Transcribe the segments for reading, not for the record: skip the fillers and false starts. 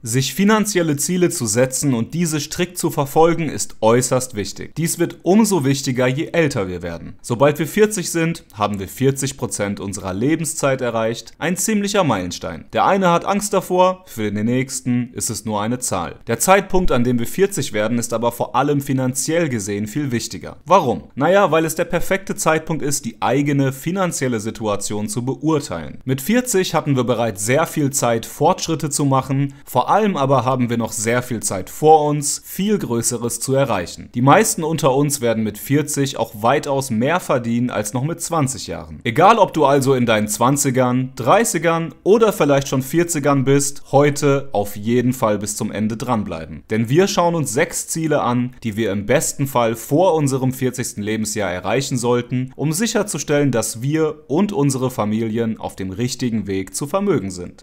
Sich finanzielle Ziele zu setzen und diese strikt zu verfolgen, ist äußerst wichtig. Dies wird umso wichtiger, je älter wir werden. Sobald wir 40 sind, haben wir 40% unserer Lebenszeit erreicht, ein ziemlicher Meilenstein. Der eine hat Angst davor, für den nächsten ist es nur eine Zahl. Der Zeitpunkt, an dem wir 40 werden, ist aber vor allem finanziell gesehen viel wichtiger. Warum? Naja, weil es der perfekte Zeitpunkt ist, die eigene finanzielle Situation zu beurteilen. Mit 40 hatten wir bereits sehr viel Zeit, Fortschritte zu machen, vor allem aber haben wir noch sehr viel Zeit vor uns, viel Größeres zu erreichen. Die meisten unter uns werden mit 40 auch weitaus mehr verdienen als noch mit 20 Jahren. Egal ob du also in deinen 20ern, 30ern oder vielleicht schon 40ern bist, heute auf jeden Fall bis zum Ende dranbleiben. Denn wir schauen uns 6 Ziele an, die wir im besten Fall vor unserem 40. Lebensjahr erreichen sollten, um sicherzustellen, dass wir und unsere Familien auf dem richtigen Weg zu Vermögen sind.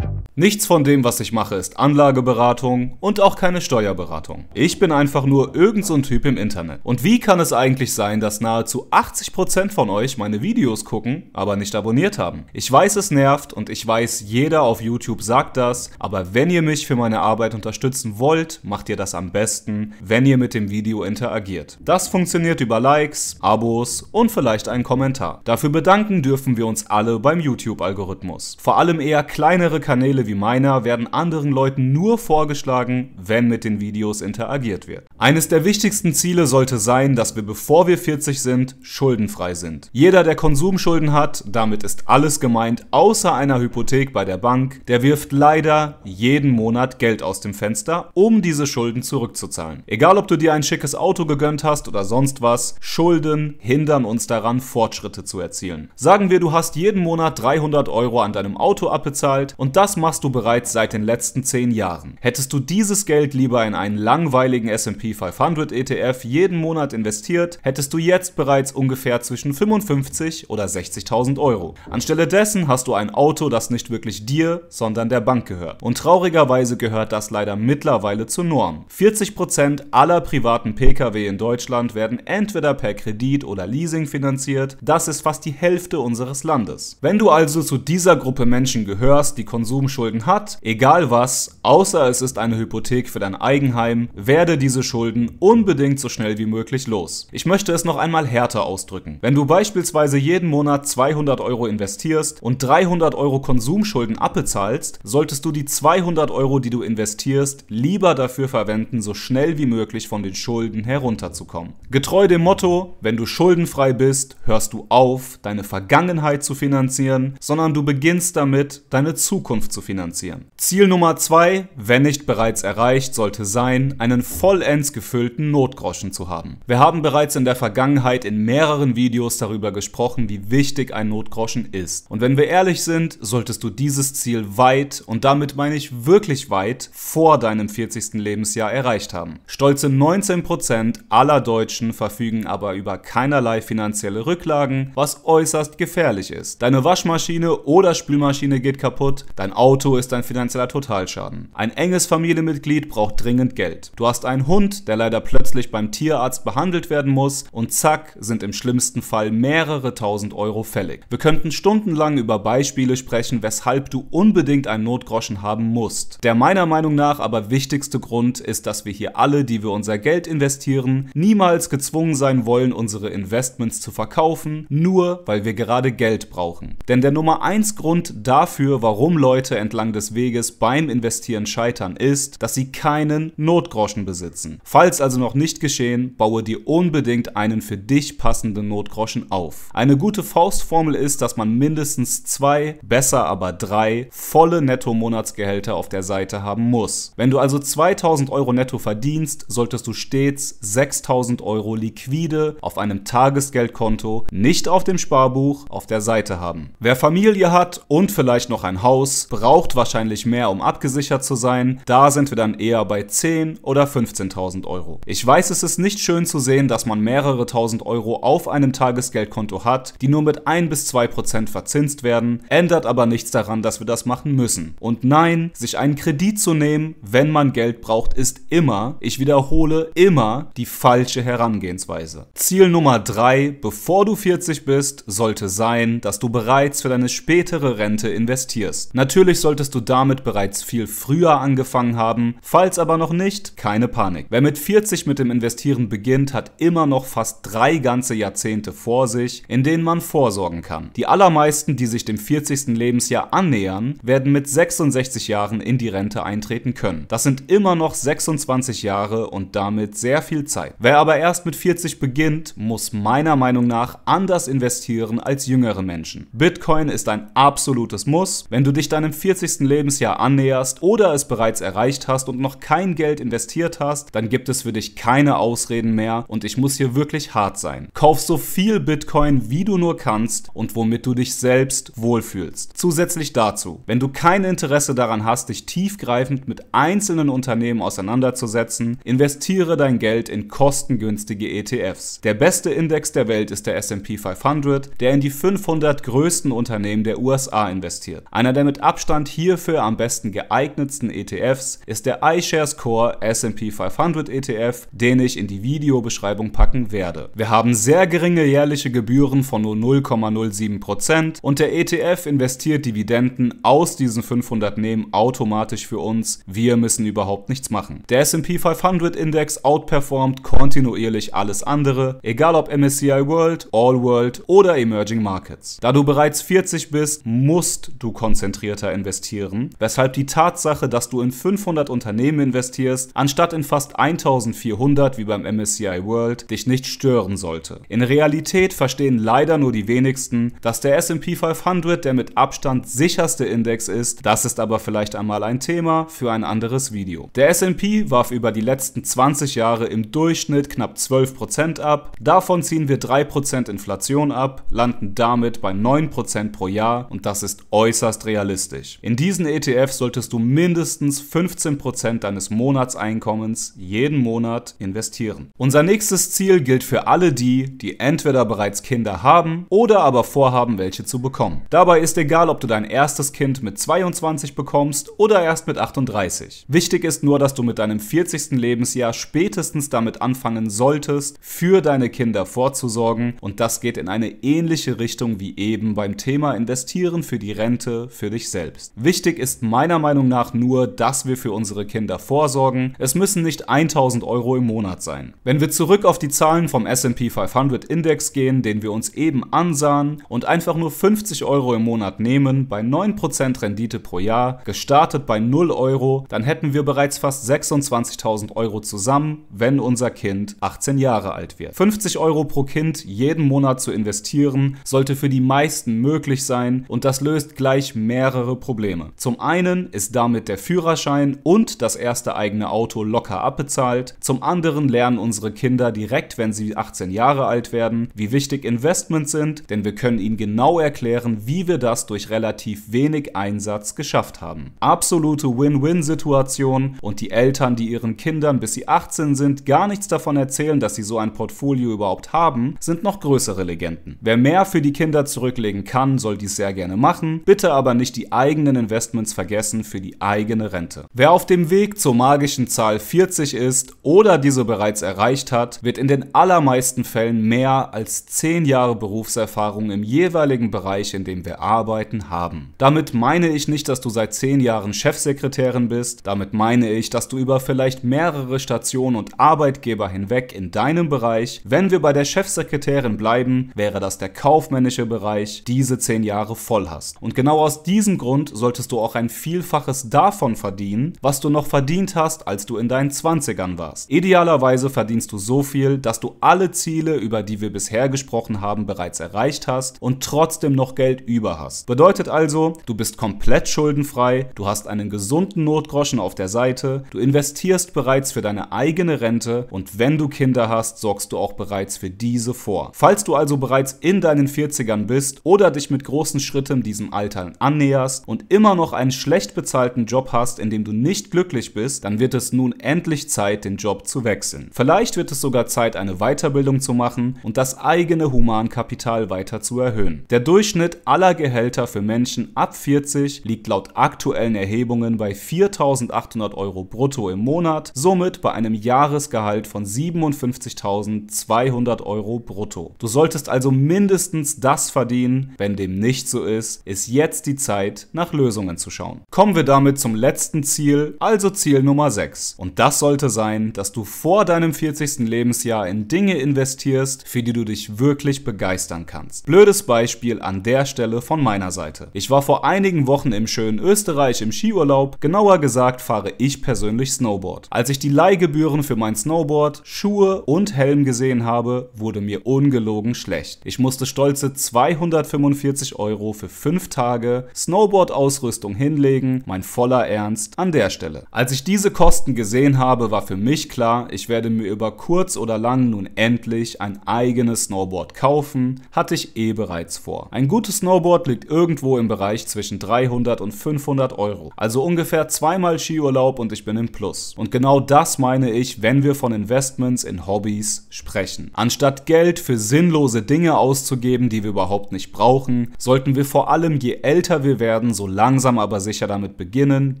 Nichts von dem, was ich mache, ist Anlageberatung und auch keine Steuerberatung. Ich bin einfach nur irgend so ein Typ im Internet. Und wie kann es eigentlich sein, dass nahezu 80% von euch meine Videos gucken, aber nicht abonniert haben? Ich weiß, es nervt und ich weiß, jeder auf YouTube sagt das, aber wenn ihr mich für meine Arbeit unterstützen wollt, macht ihr das am besten, wenn ihr mit dem Video interagiert. Das funktioniert über Likes, Abos und vielleicht einen Kommentar. Dafür bedanken dürfen wir uns alle beim YouTube-Algorithmus. Vor allem eher kleinere Kanäle wie meiner werden anderen Leuten nur vorgeschlagen, wenn mit den Videos interagiert wird. Eines der wichtigsten Ziele sollte sein, dass wir, bevor wir 40 sind, schuldenfrei sind. Jeder, der Konsumschulden hat, damit ist alles gemeint, außer einer Hypothek bei der Bank, der wirft leider jeden Monat Geld aus dem Fenster, um diese Schulden zurückzuzahlen. Egal, ob du dir ein schickes Auto gegönnt hast oder sonst was, Schulden hindern uns daran, Fortschritte zu erzielen. Sagen wir, du hast jeden Monat 300 € an deinem Auto abbezahlt und das machst du bereits seit den letzten 10 Jahren. Hättest du dieses Geld lieber in einen langweiligen S&P 500 ETF jeden Monat investiert, hättest du jetzt bereits ungefähr zwischen 55 oder 60.000 €. Anstelle dessen hast du ein Auto, das nicht wirklich dir, sondern der Bank gehört. Und traurigerweise gehört das leider mittlerweile zur Norm. 40% aller privaten Pkw in Deutschland werden entweder per Kredit oder Leasing finanziert. Das ist fast die Hälfte unseres Landes. Wenn du also zu dieser Gruppe Menschen gehörst, die Konsumschulden hat, egal was, außer es ist eine Hypothek für dein Eigenheim, werde diese Schulden unbedingt so schnell wie möglich los. Ich möchte es noch einmal härter ausdrücken. Wenn du beispielsweise jeden Monat 200 € investierst und 300 € Konsumschulden abbezahlst, solltest du die 200 €, die du investierst, lieber dafür verwenden, so schnell wie möglich von den Schulden herunterzukommen. Getreu dem Motto, wenn du schuldenfrei bist, hörst du auf, deine Vergangenheit zu finanzieren, sondern du beginnst damit, deine Zukunft zu finanzieren. Ziel Nummer 2, wenn nicht bereits erreicht, sollte sein, einen vollends gefüllten Notgroschen zu haben. Wir haben bereits in der Vergangenheit in mehreren Videos darüber gesprochen, wie wichtig ein Notgroschen ist. Und wenn wir ehrlich sind, solltest du dieses Ziel weit, und damit meine ich wirklich weit, vor deinem 40. Lebensjahr erreicht haben. Stolze 19% aller Deutschen verfügen aber über keinerlei finanzielle Rücklagen, was äußerst gefährlich ist. Deine Waschmaschine oder Spülmaschine geht kaputt, dein Auto ist ein finanzieller Totalschaden. Ein enges Familienmitglied braucht dringend Geld. Du hast einen Hund, der leider plötzlich beim Tierarzt behandelt werden muss und zack, sind im schlimmsten Fall mehrere tausend € fällig. Wir könnten stundenlang über Beispiele sprechen, weshalb du unbedingt einen Notgroschen haben musst. Der meiner Meinung nach aber wichtigste Grund ist, dass wir hier alle, die wir unser Geld investieren, niemals gezwungen sein wollen, unsere Investments zu verkaufen, nur weil wir gerade Geld brauchen. Denn der Nummer 1 Grund dafür, warum Leute entlang des Weges beim Investieren scheitern, ist, dass sie keinen Notgroschen besitzen. Falls also noch nicht geschehen, baue dir unbedingt einen für dich passenden Notgroschen auf. Eine gute Faustformel ist, dass man mindestens 2, besser aber 3 volle Netto-Monatsgehälter auf der Seite haben muss. Wenn du also 2.000 € netto verdienst, solltest du stets 6.000 € liquide auf einem Tagesgeldkonto, nicht auf dem Sparbuch, auf der Seite haben. Wer Familie hat und vielleicht noch ein Haus, braucht braucht wahrscheinlich mehr, um abgesichert zu sein. Da sind wir dann eher bei 10.000 oder 15.000 Euro. Ich weiß, es ist nicht schön zu sehen, dass man mehrere tausend Euro auf einem Tagesgeldkonto hat, die nur mit 1 bis 2% verzinst werden, ändert aber nichts daran, dass wir das machen müssen. Und nein, sich einen Kredit zu nehmen, wenn man Geld braucht, ist immer, ich wiederhole, immer die falsche Herangehensweise. Ziel Nummer 3, bevor du 40 bist, sollte sein, dass du bereits für deine spätere Rente investierst. Natürlich solltest du damit bereits viel früher angefangen haben, falls aber noch nicht, keine Panik. Wer mit 40 mit dem Investieren beginnt, hat immer noch fast 3 ganze Jahrzehnte vor sich, in denen man vorsorgen kann. Die allermeisten, die sich dem 40. Lebensjahr annähern, werden mit 66 Jahren in die Rente eintreten können. Das sind immer noch 26 Jahre und damit sehr viel Zeit. Wer aber erst mit 40 beginnt, muss meiner Meinung nach anders investieren als jüngere Menschen. Bitcoin ist ein absolutes Muss. Wenn du dich deinem 40. Lebensjahr annäherst oder es bereits erreicht hast und noch kein Geld investiert hast, dann gibt es für dich keine Ausreden mehr und ich muss hier wirklich hart sein. Kauf so viel Bitcoin, wie du nur kannst und womit du dich selbst wohlfühlst. Zusätzlich dazu, wenn du kein Interesse daran hast, dich tiefgreifend mit einzelnen Unternehmen auseinanderzusetzen, investiere dein Geld in kostengünstige ETFs. Der beste Index der Welt ist der S&P 500, der in die 500 größten Unternehmen der USA investiert. Einer der mit Abstand hierfür am besten geeignetsten ETFs ist der iShares Core S&P 500 ETF, den ich in die Videobeschreibung packen werde. Wir haben sehr geringe jährliche Gebühren von nur 0,07% und der ETF investiert Dividenden aus diesen 500 Namen automatisch für uns. Wir müssen überhaupt nichts machen. Der S&P 500 Index outperformt kontinuierlich alles andere, egal ob MSCI World, All World oder Emerging Markets. Da du bereits 40 bist, musst du konzentrierter investieren, weshalb die Tatsache, dass du in 500 Unternehmen investierst, anstatt in fast 1400 wie beim MSCI World, dich nicht stören sollte. In Realität verstehen leider nur die wenigsten, dass der S&P 500 der mit Abstand sicherste Index ist. Das ist aber vielleicht einmal ein Thema für ein anderes Video. Der S&P warf über die letzten 20 Jahre im Durchschnitt knapp 12% ab. Davon ziehen wir 3% Inflation ab, landen damit bei 9% pro Jahr und das ist äußerst realistisch. In diesen ETFs solltest du mindestens 15% deines Monatseinkommens jeden Monat investieren. Unser nächstes Ziel gilt für alle die entweder bereits Kinder haben oder aber vorhaben, welche zu bekommen. Dabei ist egal, ob du dein erstes Kind mit 22 bekommst oder erst mit 38. Wichtig ist nur, dass du mit deinem 40. Lebensjahr spätestens damit anfangen solltest, für deine Kinder vorzusorgen und das geht in eine ähnliche Richtung wie eben beim Thema Investieren für die Rente für dich selbst. Wichtig ist meiner Meinung nach nur, dass wir für unsere Kinder vorsorgen. Es müssen nicht 1.000 Euro im Monat sein. Wenn wir zurück auf die Zahlen vom S&P 500 Index gehen, den wir uns eben ansahen und einfach nur 50 Euro im Monat nehmen, bei 9% Rendite pro Jahr, gestartet bei 0 Euro, dann hätten wir bereits fast 26.000 Euro zusammen, wenn unser Kind 18 Jahre alt wird. 50 Euro pro Kind jeden Monat zu investieren, sollte für die meisten möglich sein und das löst gleich mehrere Probleme. Zum einen ist damit der Führerschein und das erste eigene Auto locker abbezahlt. Zum anderen lernen unsere Kinder direkt, wenn sie 18 Jahre alt werden, wie wichtig Investments sind, denn wir können ihnen genau erklären, wie wir das durch relativ wenig Einsatz geschafft haben. Absolute Win-Win-Situation und die Eltern, die ihren Kindern, bis sie 18 sind, gar nichts davon erzählen, dass sie so ein Portfolio überhaupt haben, sind noch größere Legenden. Wer mehr für die Kinder zurücklegen kann, soll dies sehr gerne machen, bitte aber nicht die eigenen Investments vergessen für die eigene Rente. Wer auf dem Weg zur magischen Zahl 40 ist oder diese bereits erreicht hat, wird in den allermeisten Fällen mehr als 10 Jahre Berufserfahrung im jeweiligen Bereich, in dem wir arbeiten, haben. Damit meine ich nicht, dass du seit 10 Jahren Chefsekretärin bist, damit meine ich, dass du über vielleicht mehrere Stationen und Arbeitgeber hinweg in deinem Bereich, wenn wir bei der Chefsekretärin bleiben, wäre das der kaufmännische Bereich, diese 10 Jahre voll hast. Und genau aus diesem Grund solltest du auch ein Vielfaches davon verdienen, was du noch verdient hast, als du in deinen 20ern warst. Idealerweise verdienst du so viel, dass du alle Ziele, über die wir bisher gesprochen haben, bereits erreicht hast und trotzdem noch Geld über hast. Bedeutet also, du bist komplett schuldenfrei, du hast einen gesunden Notgroschen auf der Seite, du investierst bereits für deine eigene Rente und wenn du Kinder hast, sorgst du auch bereits für diese vor. Falls du also bereits in deinen 40ern bist oder dich mit großen Schritten diesem Alter annäherst und immer noch einen schlecht bezahlten Job hast, in dem du nicht glücklich bist, dann wird es nun endlich Zeit, den Job zu wechseln. Vielleicht wird es sogar Zeit, eine Weiterbildung zu machen und das eigene Humankapital weiter zu erhöhen. Der Durchschnitt aller Gehälter für Menschen ab 40 liegt laut aktuellen Erhebungen bei 4.800 Euro brutto im Monat, somit bei einem Jahresgehalt von 57.200 Euro brutto. Du solltest also mindestens das verdienen. Wenn dem nicht so ist, ist jetzt die Zeit, nach Lösungen zu schauen. Kommen wir damit zum letzten Ziel, also Ziel Nummer 6. Und das sollte sein, dass du vor deinem 40. Lebensjahr in Dinge investierst, für die du dich wirklich begeistern kannst. Blödes Beispiel an der Stelle von meiner Seite. Ich war vor einigen Wochen im schönen Österreich im Skiurlaub, genauer gesagt fahre ich persönlich Snowboard. Als ich die Leihgebühren für mein Snowboard, Schuhe und Helm gesehen habe, wurde mir ungelogen schlecht. Ich musste stolze 245 Euro für 5 Tage Snowboard-Ausrüstung hinlegen, mein voller Ernst an der Stelle. Als ich diese Kosten gesehen habe, war für mich klar, ich werde mir über kurz oder lang nun endlich ein eigenes Snowboard kaufen, hatte ich bereits vor. Ein gutes Snowboard liegt irgendwo im Bereich zwischen 300 und 500 Euro, also ungefähr zweimal Skiurlaub und ich bin im Plus. Und genau das meine ich, wenn wir von Investments in Hobbys sprechen. Anstatt Geld für sinnlose Dinge auszugeben, die wir überhaupt nicht brauchen, sollten wir vor allem, je älter wir werden, so langsam aber sicher damit beginnen,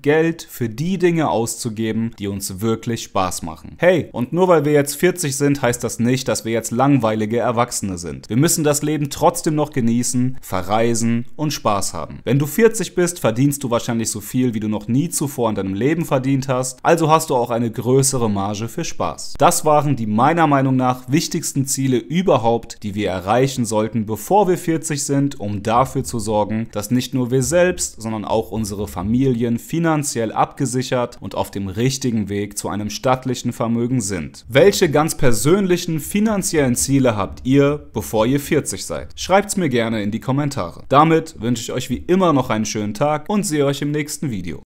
Geld für die Dinge auszugeben, die uns wirklich Spaß machen. Hey, und nur weil wir jetzt 40 sind, heißt das nicht, dass wir jetzt langweilige Erwachsene sind. Wir müssen das Leben trotzdem noch genießen, verreisen und Spaß haben. Wenn du 40 bist, verdienst du wahrscheinlich so viel, wie du noch nie zuvor in deinem Leben verdient hast, also hast du auch eine größere Marge für Spaß. Das waren die meiner Meinung nach wichtigsten Ziele überhaupt, die wir erreichen sollten, bevor wir 40 sind, um dafür zu sorgen, dass nicht nur wir selbst, sondern auch unsere Familien finanziell abgesichert und auf dem richtigen Weg zu einem stattlichen Vermögen sind. Welche ganz persönlichen finanziellen Ziele habt ihr, bevor ihr 40 seid? Schreibt's mir gerne in die Kommentare. Damit wünsche ich euch wie immer noch einen schönen Tag und sehe euch im nächsten Video.